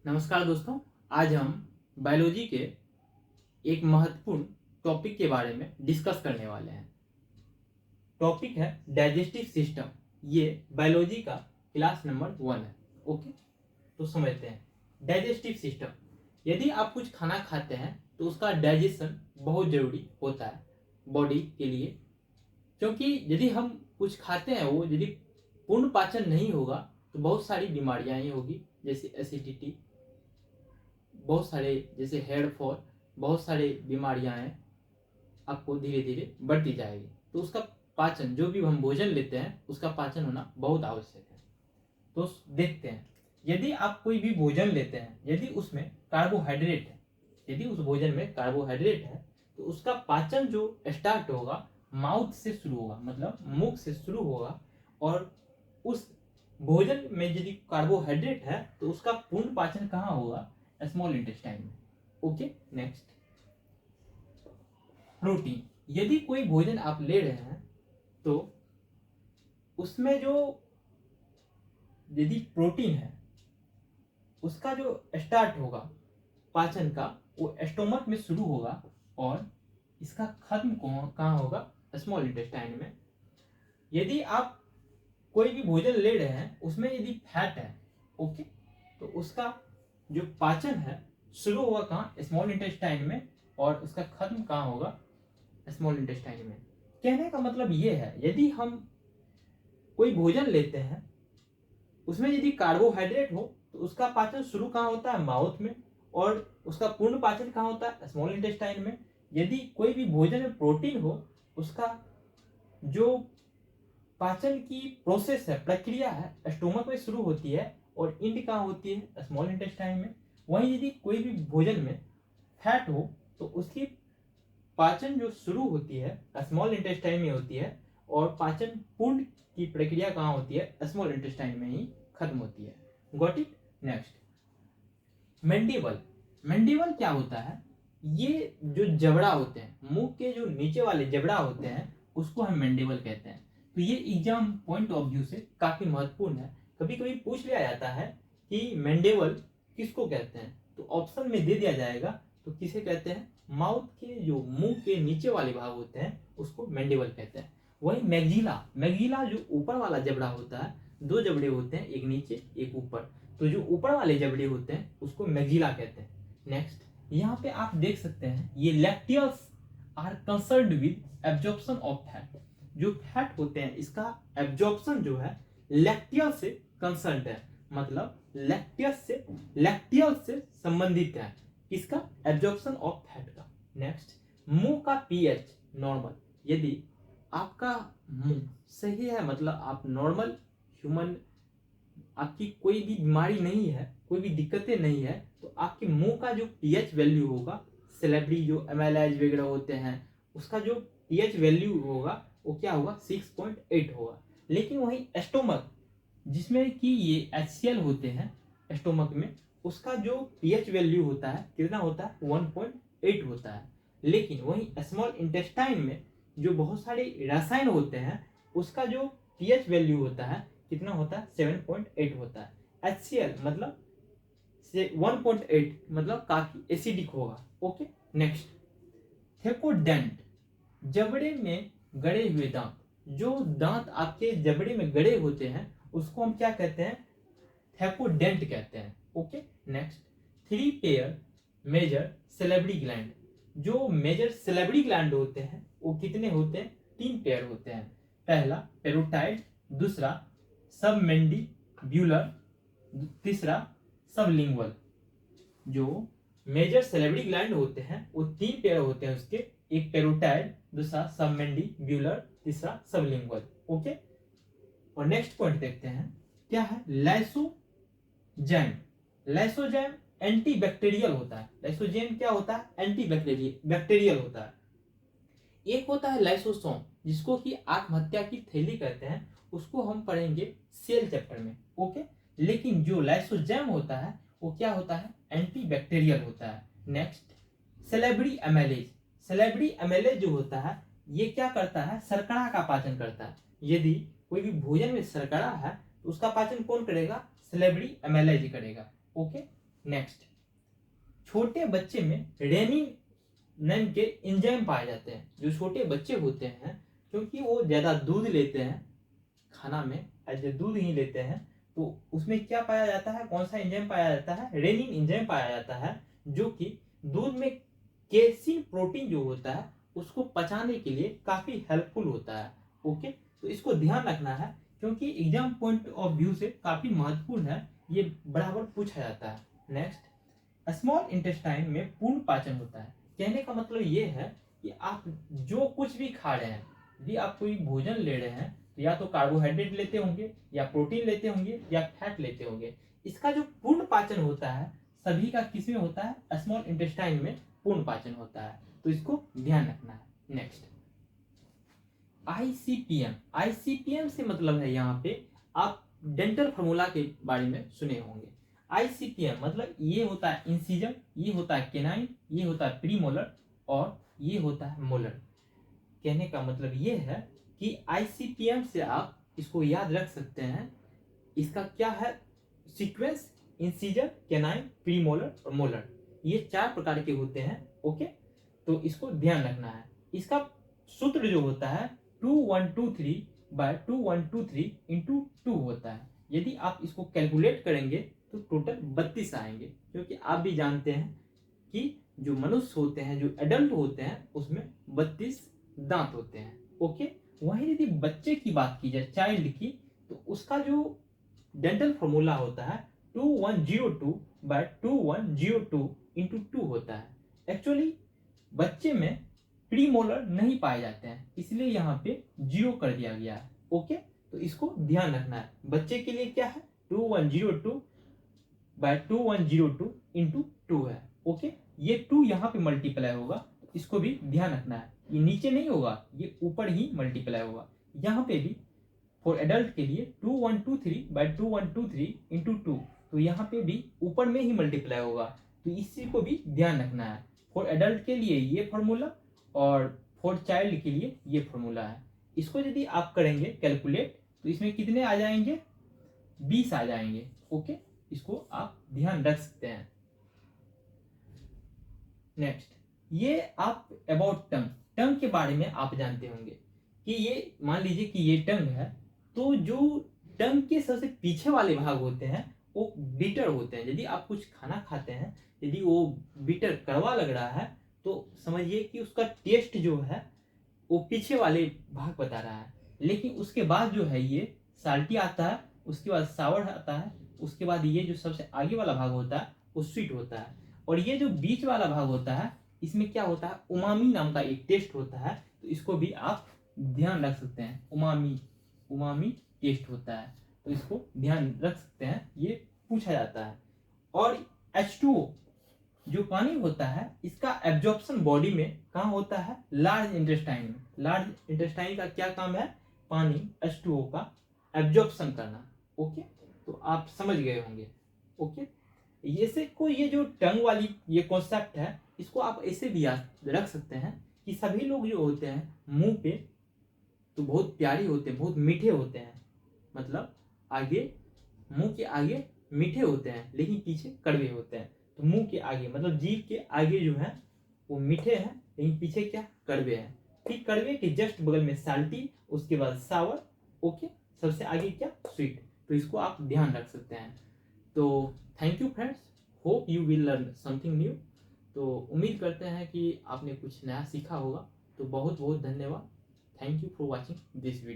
नमस्कार दोस्तों। आज हम बायोलॉजी के एक महत्वपूर्ण टॉपिक के बारे में डिस्कस करने वाले हैं। टॉपिक है डाइजेस्टिव सिस्टम। ये बायोलॉजी का क्लास नंबर 1 है। ओके, तो समझते हैं डाइजेस्टिव सिस्टम। यदि आप कुछ खाना खाते हैं तो उसका डाइजेशन बहुत ज़रूरी होता है बॉडी के लिए, क्योंकि यदि हम कुछ खाते हैं वो यदि पूर्ण पाचन नहीं होगा तो बहुत सारी बीमारियां ही होगी, जैसे एसिडिटी, बहुत सारे जैसे हेयर फॉल, बहुत सारे बीमारियां हैं, आपको धीरे धीरे बढ़ती जाएगी। तो उसका पाचन, जो भी हम भोजन लेते हैं उसका पाचन होना बहुत आवश्यक है। तो देखते हैं, यदि आप कोई भी भोजन लेते हैं, यदि उसमें कार्बोहाइड्रेट है, यदि उस भोजन में कार्बोहाइड्रेट है तो उसका पाचन जो स्टार्ट होगा माउथ से शुरू होगा, मतलब मुख से शुरू होगा। और उस भोजन में यदि कार्बोहाइड्रेट है तो उसका पूर्ण पाचन कहाँ होगा? स्मॉल इंटेस्टाइन में। Okay, next protein. यदि कोई भोजन आप ले रहे हैं तो उसमें जो यदि प्रोटीन है उसका जो स्टार्ट होगा पाचन का वो स्टोमक में शुरू होगा और इसका खत्म कहाँ होगा? स्मॉल इंटेस्टाइन में। यदि आप कोई भी भोजन ले रहे हैं उसमें यदि फैट है, ओके, तो उसका जो पाचन है शुरू होगा कहाँ? स्मॉल इंटेस्टाइन में, और उसका खत्म कहाँ होगा? स्मॉल इंटेस्टाइन में। कहने का मतलब ये है, यदि हम कोई भोजन लेते हैं उसमें यदि कार्बोहाइड्रेट हो तो उसका पाचन शुरू कहाँ होता है? माउथ में, और उसका पूर्ण पाचन कहाँ होता है? स्मॉल इंटेस्टाइन में। यदि कोई भी भोजन में प्रोटीन हो, उसका जो पाचन की प्रोसेस है, प्रक्रिया है, स्टोमक में शुरू होती है और इंड कहाँ होती है? स्मॉल इंटेस्टाइन में। वहीं यदि कोई भी भोजन में फैट हो तो उसकी पाचन जो शुरू होती है स्मॉल इंटेस्टाइन में होती है और पाचन पूर्ण की प्रक्रिया कहाँ होती है? स्मॉल इंटेस्टाइन में ही खत्म होती है। Got it? Next mandible. Mandible क्या होता है? ये जो जबड़ा होते हैं, मुंह के जो नीचे वाले जबड़ा होते हैं उसको हम मैंडिबल कहते हैं। तो ये एग्जाम पॉइंट ऑफ व्यू से काफी महत्वपूर्ण है। कभी कभी पूछ लिया जाता है कि मैंडिबल किसको कहते हैं, तो ऑप्शन में दे दिया जाएगा। तो किसे कहते हैं? माउथ के जो मुंह के नीचे वाले भाग होते हैं उसको मैंडिबल कहते हैं। वही मैग्जिला, मैग्जिला जो ऊपर वाला जबड़ा होता है, दो जबड़े होते हैं, एक नीचे एक ऊपर, तो जो ऊपर वाले जबड़े होते हैं उसको मैग्जिला कहते हैं। नेक्स्ट, यहाँ पे आप देख सकते हैं ये lacteals are concerned with absorption of fat. जो फैट होते हैं इसका एब्जॉर्प्शन जो है लैक्टियल से कंसर्न्ड है, मतलब लैक्टियल से संबंधित है। किसका? एब्जॉर्प्शन ऑफ फैट का। नेक्स्ट, मुंह का पीएच नॉर्मल। यदि आपका मुंह सही है, मतलब आप नॉर्मल ह्यूमन, आपकी कोई भी बीमारी नहीं है, कोई भी दिक्कतें नहीं है, तो आपके मुंह का जो पीएच वैल्यू होगा, सेलेब्री जो एमएलआईज वगैरह होते हैं उसका जो पीएच वैल्यू होगा वो क्या होगा? 6.8 होगा। लेकिन वही स्टोमक जिसमें कि ये HCl होते हैं स्टोमक में, उसका जो पीएच वैल्यू होता है कितना होता है? 1.8 होता है। लेकिन वही स्मॉल इंटेस्टाइन में जो बहुत सारे रसायन होते हैं उसका जो पीएच वैल्यू होता है कितना होता है? 7.8 होता है। HCl मतलब 1.8 मतलब काफी एसिडिक होगा। ओके, नेक्स्ट थेकोडेंट, जबड़े में गड़े हुए दांत। जो दांत आपके जबड़े में गड़े होते हैं उसको हम क्या कहते हैं? थेकोडेंट कहते हैं। Okay, next 3 pair major salivary gland. जो मेजर सेलेब्री ग्लैंड होते हैं वो कितने होते हैं? 3 पेयर होते हैं। पहला पेरोटाइड, दूसरा सबमेंडिब्यूलर, तीसरा सबलिंगुअल। जो मेजर सेलेब्री ग्लैंड होते हैं वो 3 पेयर होते हैं उसके, एक पेरोटाइड, दूसरा सबमेंडिब्यूलर, तीसरा सबलिंगुअल। ओके, और नेक्स्ट पॉइंट देखते हैं क्या है? लाइसोजाइम। लाइसोजाइम एंटीबैक्टीरियल होता है। लाइसोजाइम क्या होता है? एंटीबैक्टीरियल होता है। एक होता है लाइसोसोम जिसको कि आत्महत्या की थैली कहते हैं, उसको हम पढ़ेंगे सेल चैप्टर में। ओके, लेकिन जो लाइसोजाइम होता है वो क्या होता है? एंटीबैक्टीरियल होता है। नेक्स्ट सेलेब्री एमेलेज। सेलेब्री एमेलेज जो होता है ये क्या करता है? शर्करा का पाचन करता है। यदि कोई भी भोजन में शर्करा है तो उसका पाचन कौन करेगा? सेलेब्री एमेलेज करेगा। ओके, नेक्स्ट, छोटे बच्चे में रेनिन नाम के एंजाइम पाए जाते हैं। जो छोटे बच्चे होते हैं, क्योंकि वो ज़्यादा दूध लेते हैं, खाना में एज दूध ही लेते हैं, तो उसमें क्या पाया जाता है, कौन सा एंजाइम पाया जाता है, रेनिन एंजाइम पाया जाता है, जो कि दूध में केसिन प्रोटीन जो होता है उसको पचाने के लिए काफ़ी हेल्पफुल होता है। ओके, तो इसको ध्यान रखना है, क्योंकि एग्जाम पॉइंट ऑफ व्यू से काफ़ी महत्वपूर्ण है, ये बराबर पूछा जाता है। नेक्स्ट, स्मॉल इंटेस्टाइन में पूर्ण पाचन होता है। कहने का मतलब ये है कि आप जो कुछ भी खा रहे हैं, यदि आप कोई भोजन ले रहे हैं, तो या तो कार्बोहाइड्रेट लेते होंगे, या प्रोटीन लेते होंगे, या फैट लेते होंगे। इसका जो पूर्ण पाचन होता है सभी का किस में होता है, स्मॉल इंटेस्टाइन में पूर्ण पाचन होता है, तो इसको ध्यान रखना है। नेक्स्ट, आईसीपीएम। आईसीपीएम से मतलब है यहाँ पे आप डेंटल फार्मूला के बारे में सुने होंगे। आईसीपीएम मतलब ये होता है इंसिजन, ये होता है केनाइन, ये होता है प्रीमोलर, और ये होता है मोलर। कहने का मतलब ये है कि आईसीपीएम से आप इसको याद रख सकते हैं, इसका क्या है सीक्वेंस, इंसिजन, केनाइन, प्रीमोलर और मोलर, ये 4 प्रकार के होते हैं। ओके, तो इसको ध्यान रखना है। इसका सूत्र जो होता है 2123/2123 इंटू 2 होता है। यदि आप इसको कैलकुलेट करेंगे तो टोटल 32 आएंगे, क्योंकि आप भी जानते हैं कि जो मनुष्य होते हैं, जो एडल्ट होते हैं, उसमें 32 दांत होते हैं। ओके, वहीं यदि बच्चे की बात की जाए, चाइल्ड की, तो उसका जो डेंटल फॉर्मूला होता है 2102/2102 इंटू 2 होता है। एक्चुअली बच्चे में प्रीमोलर नहीं पाए जाते हैं, इसलिए यहाँ पे 0 कर दिया गया है। ओके, तो इसको ध्यान रखना है। बच्चे के लिए क्या है 2102/2102 इंटू 2 है। ओके, ये 2 यहाँ पे मल्टीप्लाई होगा, तो इसको भी ध्यान रखना है। ये नीचे नहीं होगा, ये ऊपर ही मल्टीप्लाई होगा। यहाँ पे भी फॉर एडल्ट के लिए 2123/2123 इंटू 2, तो यहाँ पे भी ऊपर में ही मल्टीप्लाई होगा, तो इसी को भी ध्यान रखना है। फॉर एडल्ट के लिए ये फॉर्मूला और फॉर चाइल्ड के लिए ये फॉर्मूला है। इसको यदि आप करेंगे कैलकुलेट, तो इसमें कितने आ जाएंगे, 20 आ जाएंगे। ओके, इसको आप ध्यान रख सकते हैं। नेक्स्ट, ये आप अबाउट टंग, टंग के बारे में आप जानते होंगे कि ये मान लीजिए कि ये टंग है, तो जो टंग के सबसे पीछे वाले भाग होते हैं वो बीटर होते हैं। यदि आप कुछ खाना खाते हैं, यदि वो बीटर कड़वा लग रहा है, तो समझिए कि उसका टेस्ट जो है वो पीछे वाले भाग बता रहा है। लेकिन उसके बाद जो है ये साल्टी आता है, उसके बाद सावर आता है, उसके बाद ये जो सबसे आगे वाला भाग होता है वो स्वीट होता है, और ये जो बीच वाला भाग होता है इसमें क्या होता है, उमामी नाम का एक टेस्ट होता है, तो इसको भी आप ध्यान रख सकते हैं। उमामी, उमामी टेस्ट होता है, तो इसको ध्यान रख सकते हैं, ये पूछा जाता है। और H2O जो पानी होता है, इसका एब्जॉर्प्शन बॉडी में कहाँ होता है, लार्ज इंटेस्टाइन में। लार्ज इंटेस्टाइन का क्या काम है, पानी H2O का एब्जॉर्प्शन करना। ओके, तो आप समझ गए होंगे। ओके, ये से को ये जो टंग वाली ये कॉन्सेप्ट है, इसको आप ऐसे भी याद रख सकते हैं कि सभी लोग जो होते हैं मुंह पे तो बहुत प्यारे होते हैं, बहुत मीठे होते हैं, मतलब आगे, मुंह के आगे मीठे होते हैं लेकिन पीछे कड़वे होते हैं। तो मुंह के आगे मतलब जीभ के आगे जो है वो मीठे हैं, लेकिन पीछे क्या, कड़वे हैं। फिर कड़वे के जस्ट बगल में साल्टी, उसके बाद सावर। ओके, सबसे आगे क्या, स्वीट। तो इसको आप ध्यान रख सकते हैं। तो thank you friends, hope you will learn something new. तो उम्मीद करते हैं कि आपने कुछ नया सीखा होगा। तो बहुत बहुत धन्यवाद। Thank you for watching this video.